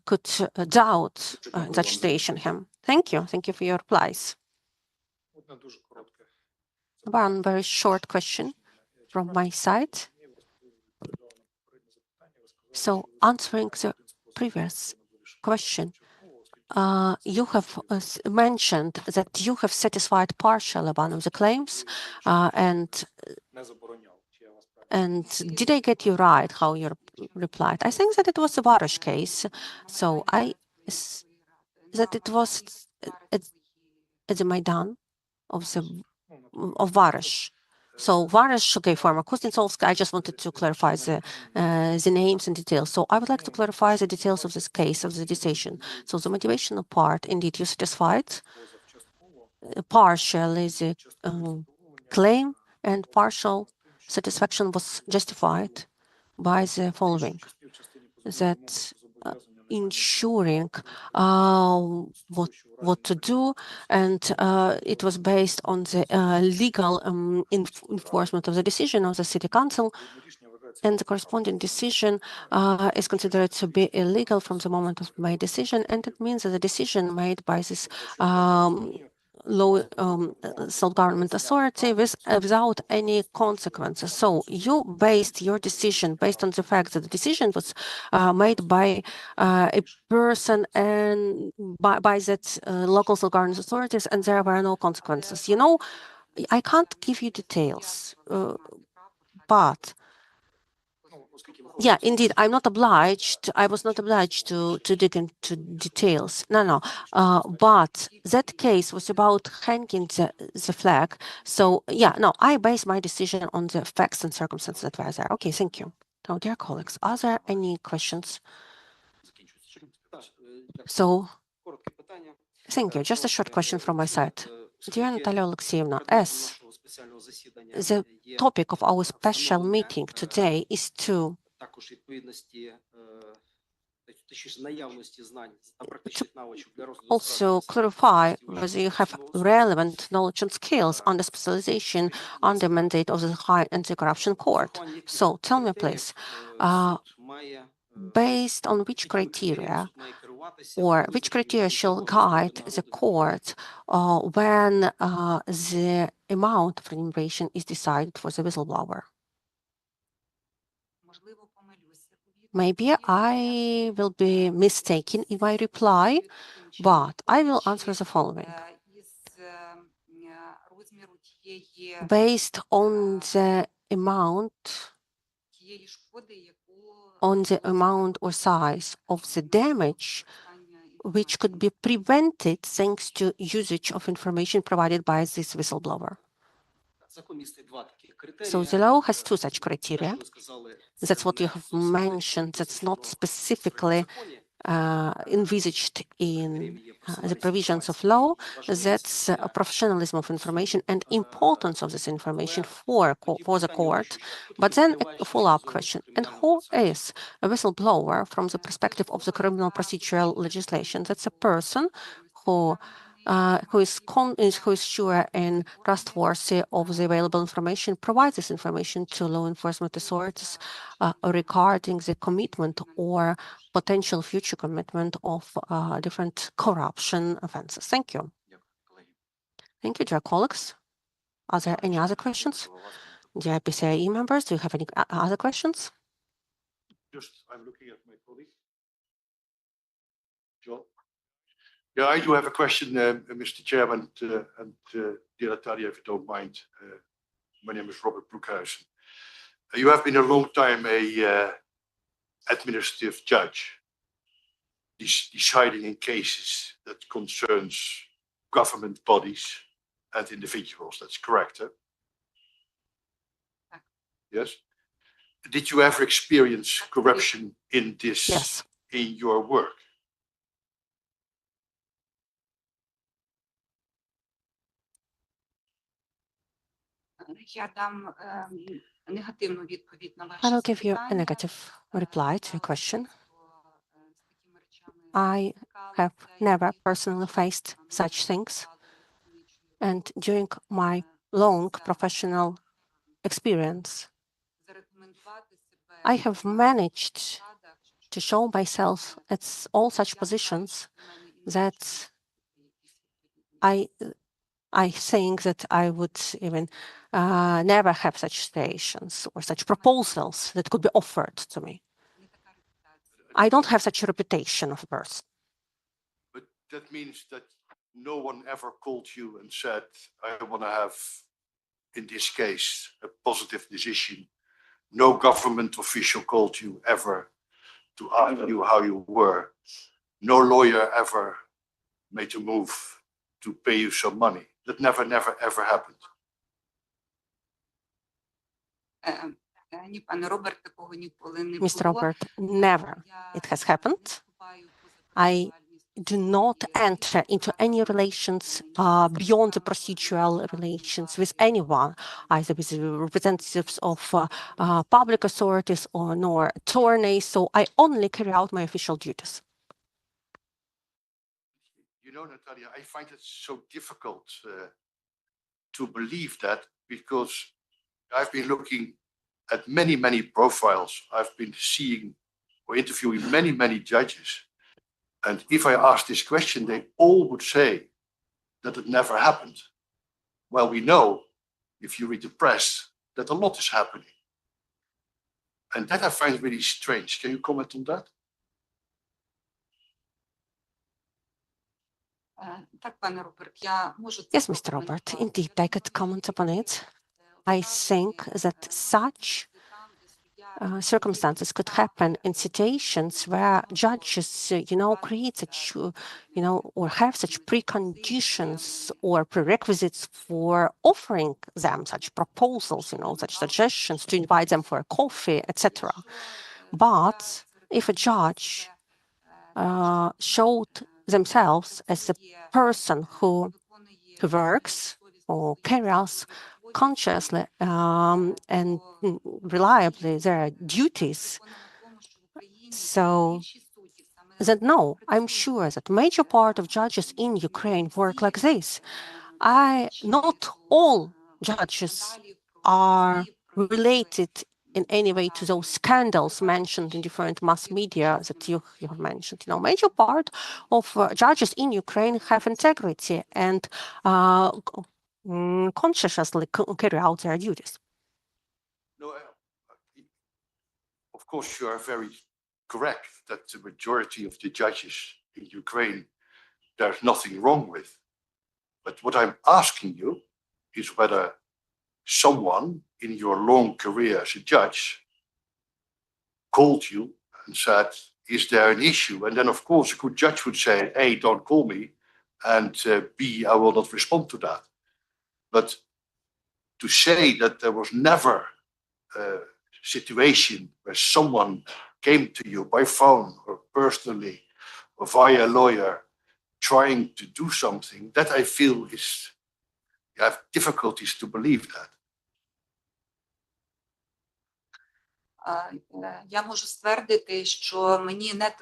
could doubt such station him. Thank you. Thank you for your replies. One very short question from my side. So answering the previous question, you have mentioned that you have satisfied partially one of the claims, and did I get you right how you replied? I think that it was a Varosh case, so that it was at the Maidan of Varosh. So Varosh, okay, former Kuznetsovsk, I just wanted to clarify the names and details. So I would like to clarify the details of this case, of the decision. So the motivational part, indeed, you satisfied partially the claim, and partial satisfaction was justified by the following, that ensuring what to do, and it was based on the legal enforcement of the decision of the city council, and the corresponding decision is considered to be illegal from the moment of my decision, and it means that the decision made by this low self-government authority without any consequences. So you based your decision based on the fact that the decision was made by a person and by that local self-government authorities, and there were no consequences. You know, I can't give you details, but yeah, indeed, I'm not obliged. I was not obliged to dig into details. No. But that case was about hanging the flag. So yeah, no, I base my decision on the facts and circumstances that were there. Okay, thank you. Now, dear colleagues, are there any questions? So, thank you. Just a short question from my side. Dear Nataliia Oleksiivna, as the topic of our special meeting today is to also clarify whether you have relevant knowledge and skills on the specialization on the mandate of the High Anti-Corruption Court. So tell me, please, based on which criteria or which criteria shall guide the court when the amount of remuneration is decided for the whistleblower? Maybe I will be mistaken in my reply, but I will answer the following. Based on the amount or size of the damage which could be prevented thanks to usage of information provided by this whistleblower. So the law has two such criteria. That's what you have mentioned. That's not specifically envisaged in the provisions of law. That's professionalism of information and importance of this information for the court. But then a follow-up question. And who is a whistleblower from the perspective of the criminal procedural legislation? That's a person who is sure and trustworthy of the available information, provides this information to law enforcement authorities regarding the commitment or potential future commitment of different corruption offenses. Thank you. Thank you, dear colleagues. Are there any other questions? Dear PCIe members, do you have any other questions?
I'm looking at my colleague. John? Yeah, I do have a question, Mr. Chairman, and dear Nataliia, if you don't mind. My name is Robert Broekhuizen. You have been a long time a administrative judge, deciding in cases that concerns government bodies and individuals. That's correct, huh? Yes. Did you ever experience corruption in this,
Yes.
in your work?
I will give you a negative reply to your question. I have never personally faced such things, and during my long professional experience, I have managed to show myself at all such positions that I think that I would even never have such stations or such proposals that could be offered to me. I don't have such a reputation of a person.
But that means that no one ever called you and said, I want to have, in this case, a positive decision. No government official called you ever to ask you how you were. No lawyer ever made a move to pay you some money. That never, ever happened.
Mr. Robert, never it has happened. I do not enter into any relations beyond the procedural relations with anyone, either with the representatives of public authorities or nor attorneys. So I only carry out my official duties.
You know, Natalia, I find it so difficult to believe that, because I've been looking at many profiles. I've been seeing or interviewing many judges. And if I ask this question, they all would say that it never happened. Well, we know, if you read the press, that a lot is happening. And that I find really strange. Can you comment on that?
Yes, Mr. Robert, indeed, I could comment upon it. I think that such circumstances could happen in situations where judges, create such, or have such preconditions or prerequisites for offering them such proposals, such suggestions to invite them for a coffee, etc. But if a judge showed themselves as a person who works or carries consciously and reliably their duties, so that no, I'm sure that major part of judges in Ukraine work like this. Not all judges are related in any way to those scandals mentioned in different mass media that you have mentioned. Major part of judges in Ukraine have integrity and consciously carry out their duties.
No, of course, you are very correct that the majority of the judges in Ukraine, there's nothing wrong with. But what I'm asking you is whether someone in your long career as a judge called you and said, is there an issue? And then, of course, a good judge would say, A, don't call me, and B, I will not respond to that. But to say that there was never a situation where someone came to you by phone or personally or via a lawyer trying to do something, that I feel is, I have difficulties to believe that.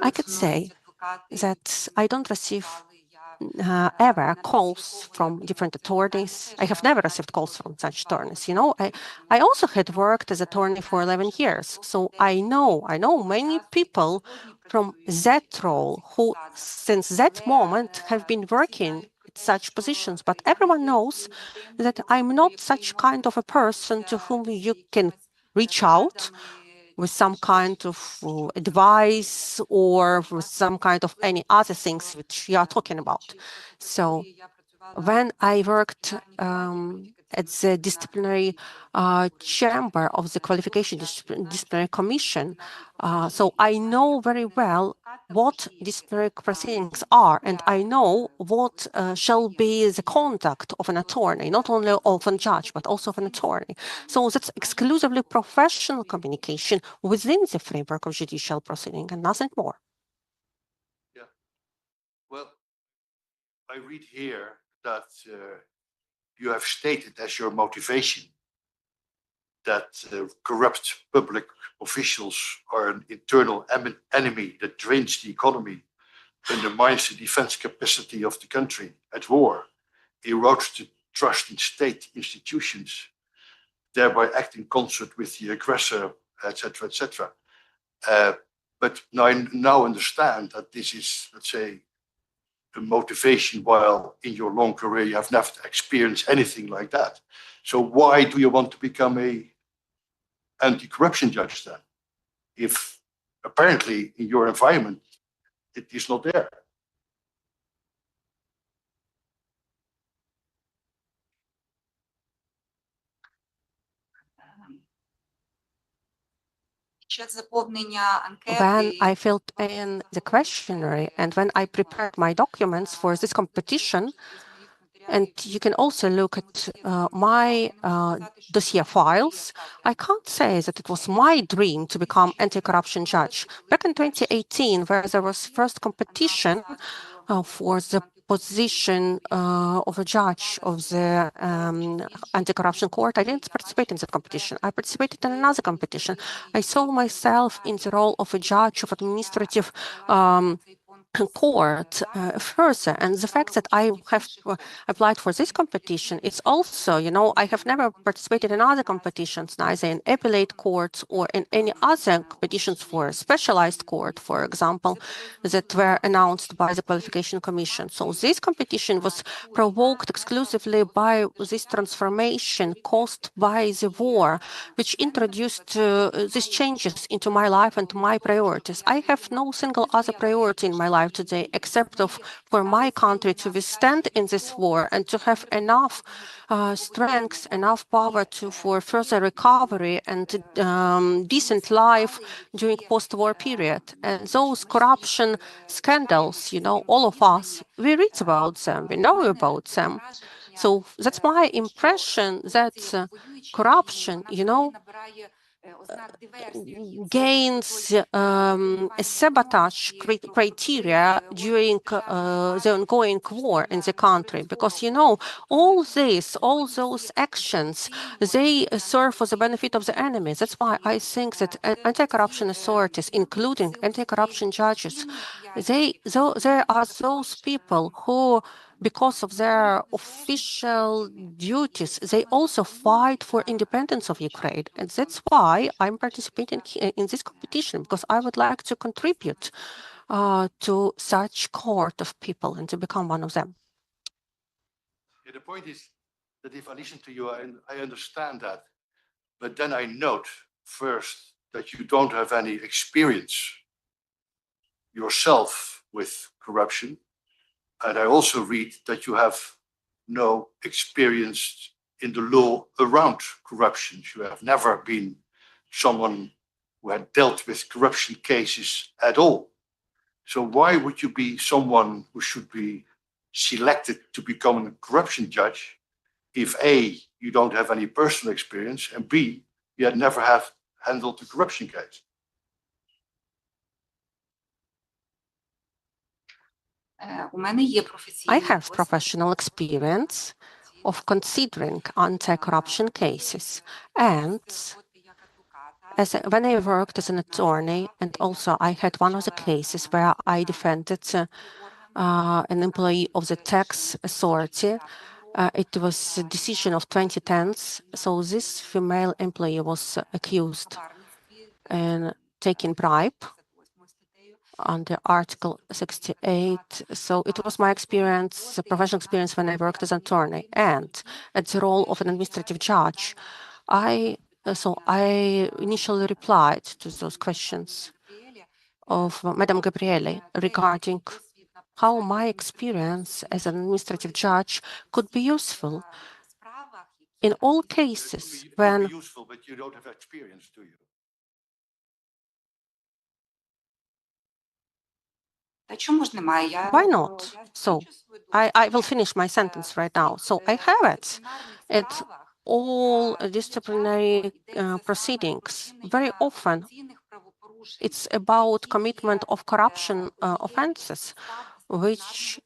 I could say that I don't receive ever calls from different attorneys. I have never received calls from such attorneys. I also had worked as attorney for 11 years, so I know many people from that role who, since that moment, have been working at such positions. But everyone knows that I'm not such kind of a person to whom you can reach out with some kind of advice or with some kind of any other things which you are talking about. So when I worked at the disciplinary chamber of the Qualification Disciplinary Commission. So I know very well what disciplinary proceedings are, and I know what shall be the conduct of an attorney, not only of a judge, but also of an attorney. So that's exclusively professional communication within the framework of judicial proceeding and nothing more.
Yeah. Well, I read here that you have stated as your motivation that corrupt public officials are an internal enemy that drains the economy, undermines the defense capacity of the country at war, erodes the trust in state institutions, thereby act in concert with the aggressor, etc., etc. But I now understand that this is, let's say, a motivation, while in your long career you have never experienced anything like that. So why do you want to become a anti-corruption judge then, if apparently in your environment it is not there?
When I filled in the questionnaire and when I prepared my documents for this competition, and you can also look at my dossier files, I can't say that it was my dream to become anti-corruption judge. Back in 2018, where there was first competition for the position of a judge of the anti-corruption court, I didn't participate in that competition. I participated in another competition. I saw myself in the role of a judge of administrative court further, and the fact that I have applied for this competition, it's also, I have never participated in other competitions, neither in appellate courts or in any other competitions for a specialized court, for example, that were announced by the Qualification Commission. So this competition was provoked exclusively by this transformation caused by the war, which introduced these changes into my life and my priorities. I have no single other priority in my life today, except for my country to withstand in this war and to have enough strength, enough power for further recovery and decent life during post-war period. And those corruption scandals, all of us, we read about them, we know about them. So that's my impression that corruption, gains a sabotage criteria during the ongoing war in the country, because all those actions, they serve for the benefit of the enemy. That's why I think that anti-corruption authorities, including anti-corruption judges, there are those people who, because of their official duties, they also fight for independence of Ukraine. And that's why I'm participating in this competition, because I would like to contribute to such cohort of people and to become one of them.
Yeah, the point is that if I listen to you, I understand that, but then I note first that you don't have any experience yourself with corruption. And I also read that you have no experience in the law around corruption. You have never been someone who had dealt with corruption cases at all. So why would you be someone who should be selected to become a corruption judge if A, you don't have any personal experience, and B, you had never have handled a corruption case?
I have professional experience of considering anti-corruption cases, and when I worked as an attorney, and also I had one of the cases where I defended an employee of the tax authority. It was a decision of 2010, so this female employee was accused in taking bribe under Article 68. So it was my experience, professional experience when I worked as an attorney. And at the role of an administrative judge, I initially replied to those questions of Madam Gabriele regarding how my experience as an administrative judge could be useful In all cases,
It would
when
be useful, but you don't have experience, do you?
why not? So I will finish my sentence right now. So I have it. It's all disciplinary proceedings. Very often, it's about commitment of corruption offenses, which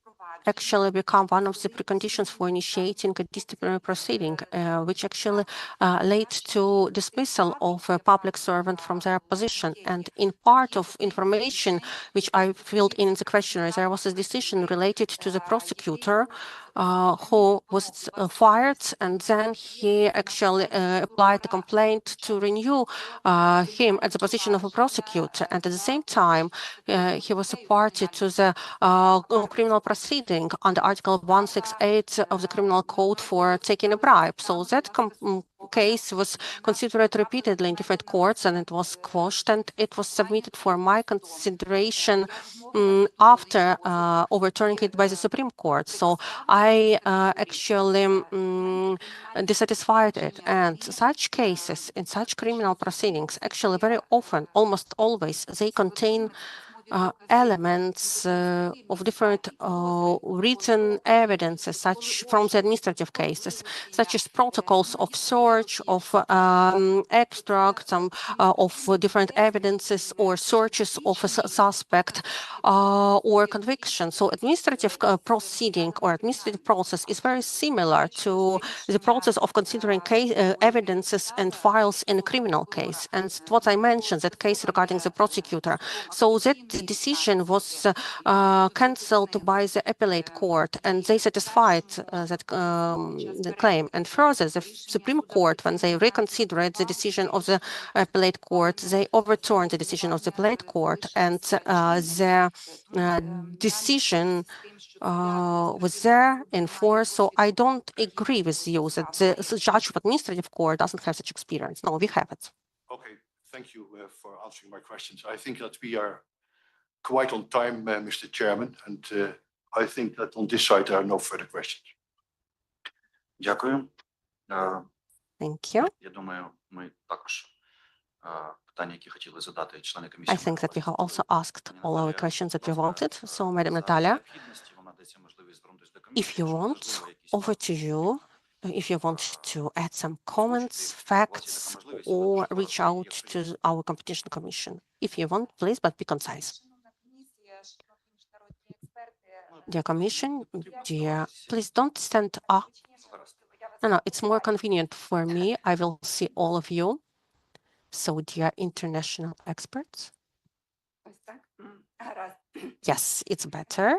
actually become one of the preconditions for initiating a disciplinary proceeding, which actually led to dismissal of a public servant from their position. And in part of information which I filled in the questionnaire, there was a decision related to the prosecutor who was fired, and then he actually applied a complaint to renew him at the position of a prosecutor. And at the same time, he was a party to the criminal proceeding under Article 168 of the Criminal Code for taking a bribe. So that case was considered repeatedly in different courts, and it was quashed, and it was submitted for my consideration after overturning it by the Supreme Court. So I actually dissatisfied it. And such cases in such criminal proceedings, actually very often, almost always, they contain elements of different written evidences, such from the administrative cases, such as protocols of search, of extracts of different evidences, or searches of a suspect or conviction. So administrative proceeding or administrative process is very similar to the process of considering evidences and files in a criminal case. And what I mentioned, that case regarding the prosecutor. So that decision was cancelled by the appellate court, and they satisfied that the claim. And further, the Supreme Court, when they reconsidered the decision of the appellate court, they overturned the decision of the appellate court, and the decision was there in force. So I don't agree with you that the judge of administrative court doesn't have such experience. No, we have it.
Okay, thank you for answering my questions. I think that we are quite on time, Mr. Chairman, and I think that on this side there are no further questions.
Дякую.
Thank you.
Я думаю, ми також питання, які хотіли задати члени
I
комісії.
think that we have also asked all our questions that we wanted. So, Madam Natalia, if you want, over to you. If you want to add some comments, facts, or reach out to our competition commission. If you want, please, but be concise. Dear Commission, dear, please don't stand up. No, it's more convenient for me. I will see all of you. So, dear international experts. Yes, it's better.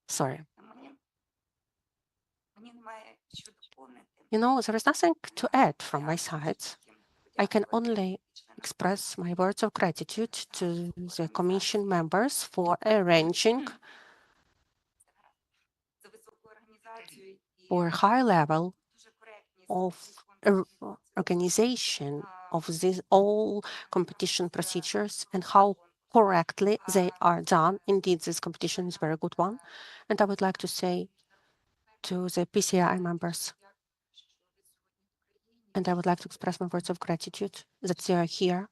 Sorry. You know, there is nothing to add from my side. I can only express my words of gratitude to the Commission members for arranging for a high level of organization of these all competition procedures and how correctly they are done. Indeed, this competition is a very good one. And I would like to say to the PCI members, and I would like to express my words of gratitude that they are here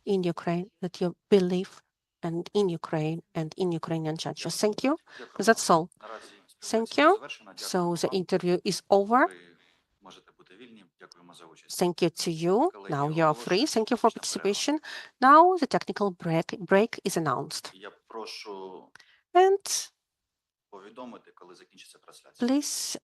in Ukraine, that you believe and in Ukraine and in Ukrainian judges. Thank you. That's all. Thank you. So the interview is over. Thank you to you. Now you are free. Thank you for participation. Now the technical break is announced. And please